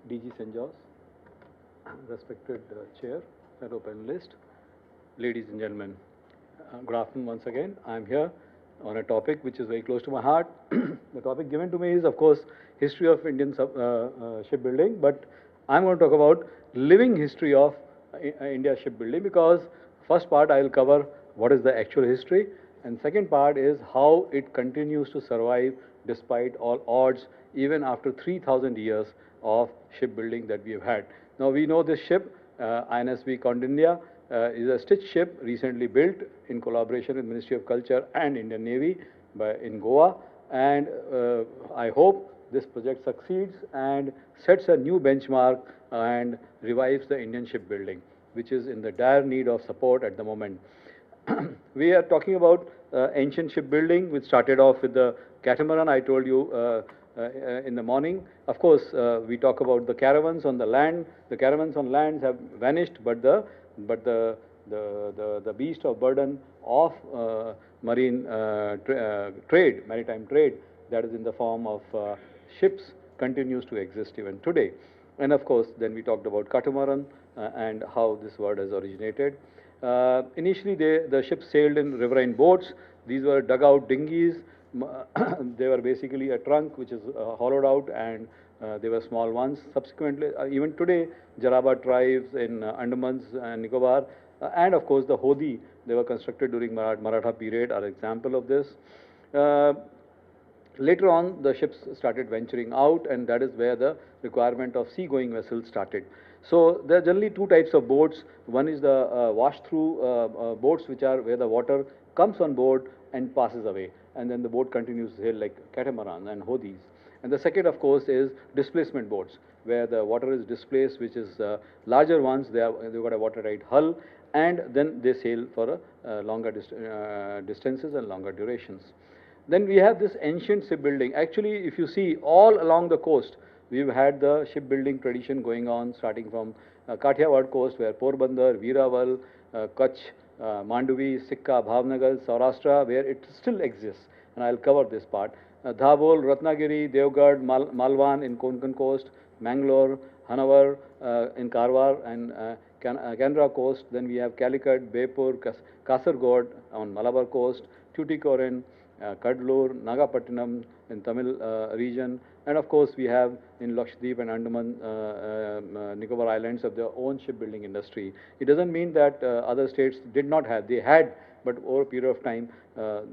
DG St. John's, respected chair, fellow panelist, ladies and gentlemen. Good afternoon once again. I'm here on a topic which is very close to my heart. The topic given to me is, of course, history of Indian shipbuilding, but I'm going to talk about living history of India shipbuilding, because first part I will cover what is the actual history, and second part is how it continues to survive despite all odds, even after 3,000 years of shipbuilding that we have had. Now we know this ship, INSV Kaundinya, is a stitch ship recently built in collaboration with Ministry of Culture and Indian Navy in Goa, and I hope this project succeeds and sets a new benchmark and revives the Indian shipbuilding, which is in the dire need of support at the moment. We are talking about ancient shipbuilding, which started off with the catamaran, I told you in the morning. Of course, we talk about the caravans on the land. The caravans on lands have vanished, but the beast of burden of marine trade, maritime trade, that is in the form of ships, continues to exist even today. And of course, then we talked about catamaran and how this word has originated. Initially, the ships sailed in riverine boats. These were dugout dinghies. They were basically a trunk which is hollowed out, and they were small ones. Subsequently, even today, Jaraba tribes in Andamans and Nicobar, and of course the Hodi, they were constructed during Maratha period, are example of this. Later on, the ships started venturing out, and that is where the requirement of sea-going vessels started. So there are generally two types of boats. One is the wash-through boats, which are where the water comes on board and passes away, and then the boat continues to sail, like catamaran and hodis. And the second, of course, is displacement boats, where the water is displaced, which is larger ones. They've got a watertight hull, and then they sail for longer distances and longer durations. Then we have this ancient shipbuilding. Actually, if you see all along the coast, we've had the shipbuilding tradition going on, starting from Kathiawad coast, where Porbandar, Veeraval, Kutch, Mandovi, Sikka, Bhavnagar, Saurashtra, where it still exists, and I'll cover this part. Dhabol, Ratnagiri, Devgarh, Malwan in Konkan coast, Mangalore, Hanavar in Karwar and Canara coast. Then we have Calicut, Bepur, Kasargod on Malabar coast, Tuticorin, Kadlur, Nagapattinam in Tamil region, and of course we have in Lakshadweep and Andaman Nicobar Islands of their own shipbuilding industry. It doesn't mean that other states did not have. They had, but over a period of time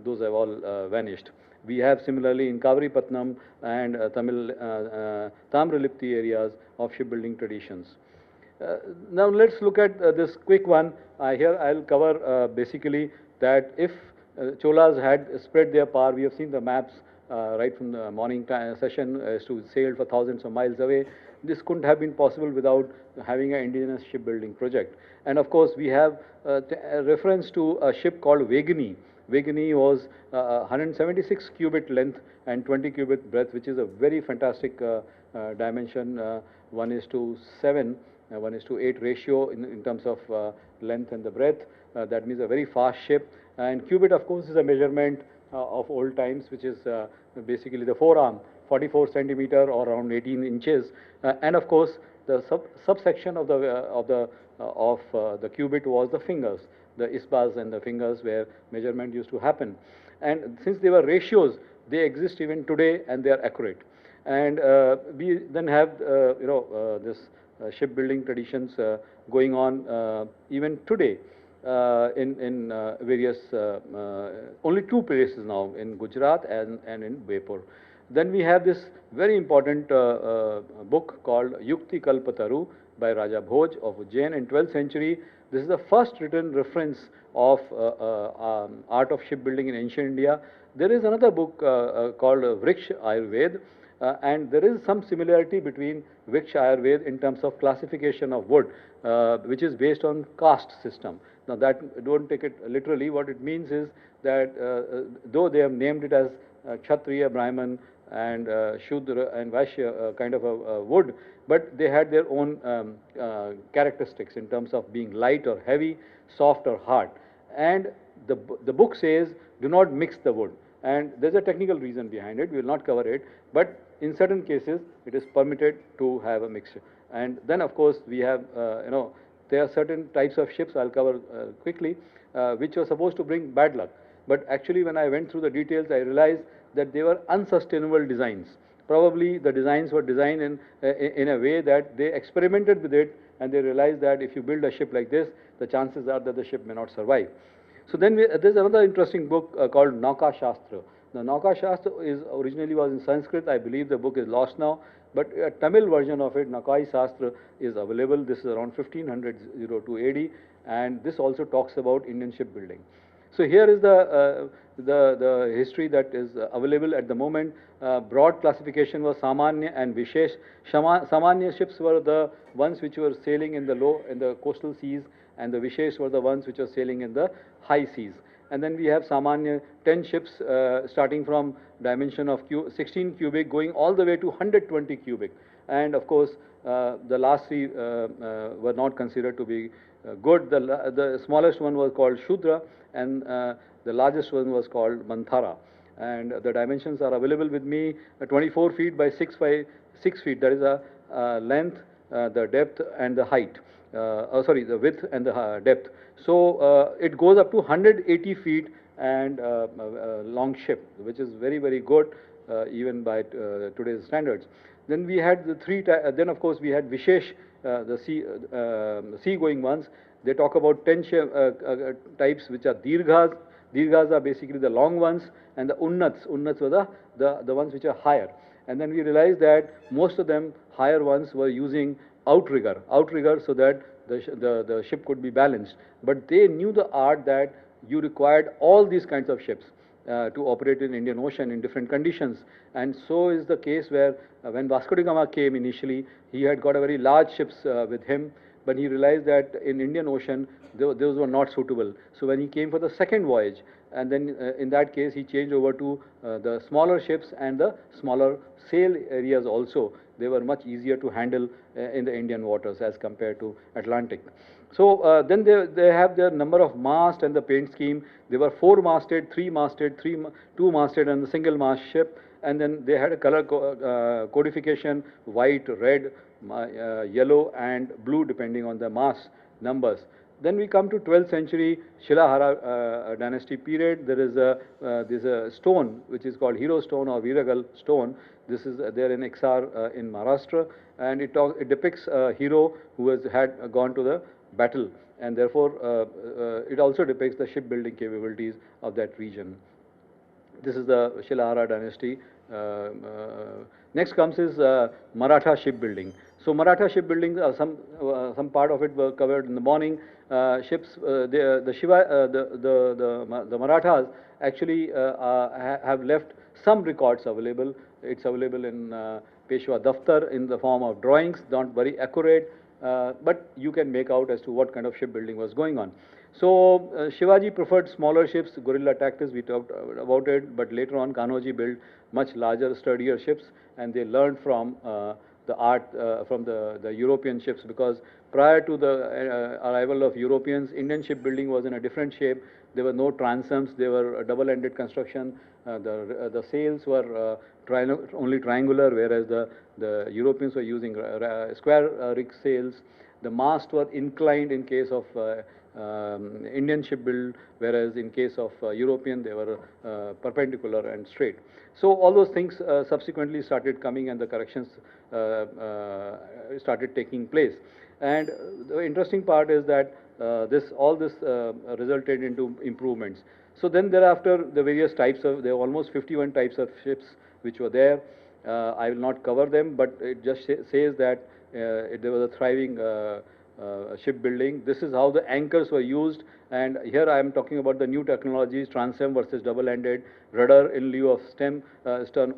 those have all vanished. We have similarly in Kavaripatnam and Tamil Tamralipti areas of shipbuilding traditions. Now let's look at this quick one. Here I'll cover basically that if Cholas had spread their power. We have seen the maps right from the morning session as to sail for thousands of miles away. This couldn't have been possible without having an indigenous shipbuilding project. And of course, we have a reference to a ship called Vegini. Vegini was 176 cubit length and 20 cubit breadth, which is a very fantastic dimension, 1:7, 1:8 ratio in terms of length and the breadth. That means a very fast ship. And cubit, of course, is a measurement of old times, which is basically the forearm, 44 centimeter or around 18 inches. And of course, the subsection of the cubit was the fingers, the isbas and the fingers, where measurement used to happen. And since they were ratios, they exist even today, and they are accurate. And we then have this shipbuilding traditions going on even today. In various, only two places now, in Gujarat and in Bepur. Then we have this very important book called Yukti Kalpataru by Raja Bhoj of Ujjain in 12th century. This is the first written reference of art of shipbuilding in ancient India. There is another book called Vriksha Ayurved, and there is some similarity between Vriksha Ayurved in terms of classification of wood, which is based on caste system. Now that, don't take it literally, what it means is that though they have named it as Kshatriya, Brahman and Shudra and Vaishya kind of a wood, but they had their own characteristics in terms of being light or heavy, soft or hard. And the book says, do not mix the wood. And there's a technical reason behind it, we will not cover it, but in certain cases it is permitted to have a mixture. And then of course we have, there are certain types of ships, I'll cover quickly, which were supposed to bring bad luck. But actually when I went through the details, I realized that they were unsustainable designs. Probably the designs were designed in a way that they experimented with it, and they realized that if you build a ship like this, the chances are that the ship may not survive. So then there's another interesting book called Nauka Shastra. The Nauka Shastra originally was in Sanskrit. I believe the book is lost now, but a Tamil version of it, Nauka Shastra, is available. This is around 1500 AD, and this also talks about Indian shipbuilding. So here is the history that is available at the moment. Broad classification was Samanya and Vishesh. Samanya ships were the ones which were sailing in the coastal seas, and the Vishesh were the ones which were sailing in the high seas. And then we have Samanya 10 ships starting from dimension of 16 cubic going all the way to 120 cubic. And of course, the last three were not considered to be good. The smallest one was called Shudra, and the largest one was called Manthara. And the dimensions are available with me: 24 feet by 6 feet. That is a length, the depth, and the height. The width and the depth. So it goes up to 180 feet and long ship, which is very, very good even by today's standards. Then we had the then of course we had Vishesh, the sea-going ones. They talk about 10 types, which are Dirghas. Dirghas are basically the long ones, and the Unnats. Unnats were the ones which are higher. And then we realized that most of them, higher ones, were using outrigger, so that the ship could be balanced. But they knew the art that you required all these kinds of ships to operate in Indian Ocean in different conditions. And so is the case where when Vasco da Gama came initially, he had got a very large ships with him, but he realized that in Indian Ocean, those were not suitable. So when he came for the second voyage, and then in that case, he changed over to the smaller ships and the smaller sail areas also. They were much easier to handle in the Indian waters as compared to Atlantic. So then they have their number of mast and the paint scheme. They were 4-masted, 3-masted, 2-masted, and the single-mast ship. And then they had a color codification: white, red, yellow, and blue, depending on the mast numbers. Then we come to 12th century Shilahara dynasty period. There is a stone which is called Hero Stone or Viragal Stone. This is there in Exar in Maharashtra, and it depicts a hero who had gone to the battle, and therefore it also depicts the shipbuilding capabilities of that region. This is the Shilahara dynasty. Next comes is Maratha shipbuilding. So Maratha shipbuilding, some part of it were covered in the morning. Ships, the Marathas actually have left some records available. It's available in Peshwa Daftar in the form of drawings, not very accurate, but you can make out as to what kind of shipbuilding was going on. So Shivaji preferred smaller ships, guerrilla tactics, we talked about it, but later on Kanoji built much larger, sturdier ships, and they learned from the art from the European ships, because prior to the arrival of Europeans, Indian shipbuilding was in a different shape. There were no transoms, they were a double-ended construction. The sails were only triangular, whereas the Europeans were using square rig sails. The masts were inclined in case of Indian shipbuild, whereas in case of European, they were perpendicular and straight. So all those things subsequently started coming, and the corrections started taking place. And the interesting part is that all this resulted into improvements. So then thereafter, the various types of, there are almost 51 types of ships which were there. I will not cover them, but it just says that there was a thriving shipbuilding. This is how the anchors were used, and here I am talking about the new technologies: transom versus double-ended, rudder in lieu of stern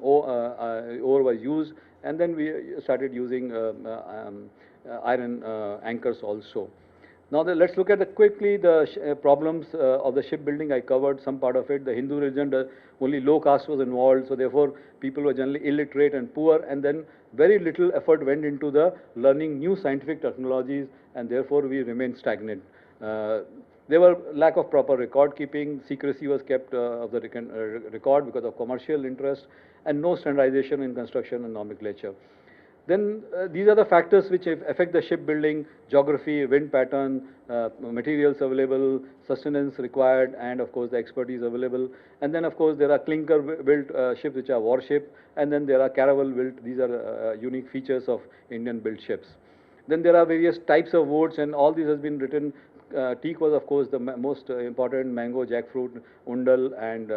oar was used, and then we started using iron anchors also. Now let's look at quickly the problems of the shipbuilding. I covered some part of it. The Hindu religion, only low caste was involved, so therefore people were generally illiterate and poor, and then very little effort went into the learning new scientific technologies, and therefore we remained stagnant. There were lack of proper record keeping, secrecy was kept of the record because of commercial interest, and no standardization in construction and nomenclature. Then these are the factors which affect the shipbuilding: geography, wind pattern, materials available, sustenance required, and of course the expertise available. And then of course there are clinker built ships which are warship, and then there are caravel built. These are unique features of Indian built ships. Then there are various types of woods, and all this has been written. Teak was of course the most important: mango, jackfruit, undal, and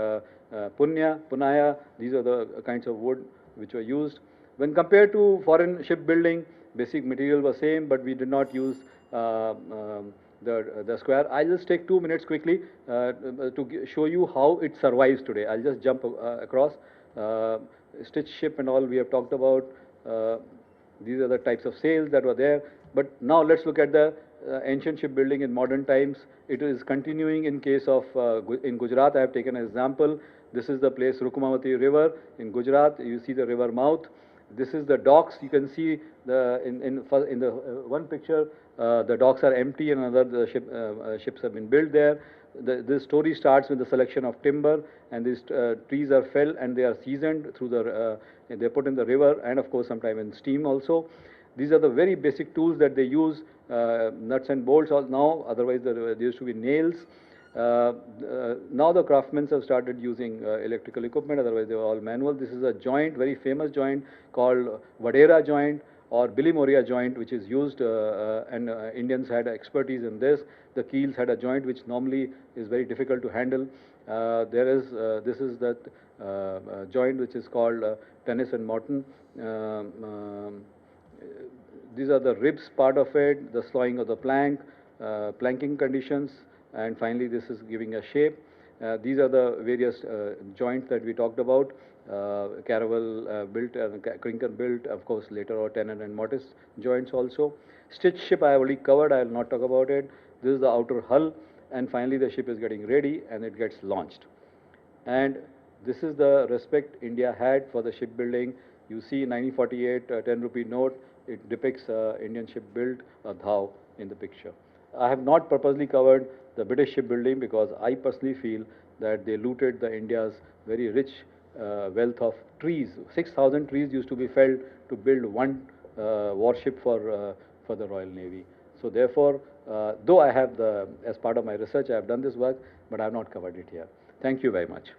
punaya. These are the kinds of wood which were used. When compared to foreign shipbuilding, basic material was same, but we did not use the square. I'll just take 2 minutes quickly to show you how it survives today. I'll just jump across. Stitch ship and all we have talked about. These are the types of sails that were there. But now let's look at the ancient shipbuilding in modern times. It is continuing in case of in Gujarat. I have taken an example. This is the place Rukumavati River in Gujarat. You see the river mouth. This is the docks. You can see in the one picture the docks are empty, and another ships have been built there. This story starts with the selection of timber, and these trees are felled and they are seasoned through the they are put in the river, and of course sometime in steam also. These are the very basic tools that they use, nuts and bolts now, otherwise there used to be nails. Now the craftsmen have started using electrical equipment, otherwise they were all manual. This is a joint, very famous joint called Vadera joint or Billy Moria joint, which is used, and Indians had expertise in this. The keels had a joint which normally is very difficult to handle. This is that joint which is called Tennis and Morton. These are the ribs part of it, the slowing of the plank, planking conditions, and finally this is giving a shape. These are the various joints that we talked about. Caravel built, clinker built, of course later on tenon and mortise joints also. Stitch ship I have already covered, I will not talk about it. This is the outer hull, and finally the ship is getting ready and it gets launched. And this is the respect India had for the shipbuilding. You see 1948 10 rupee note, it depicts Indian ship built a dhow in the picture. I have not purposely covered the British shipbuilding because I personally feel that they looted the India's very rich wealth of trees. 6,000 trees used to be felled to build one warship for the Royal Navy. So therefore, though I have as part of my research, I have done this work, but I have not covered it here. Thank you very much.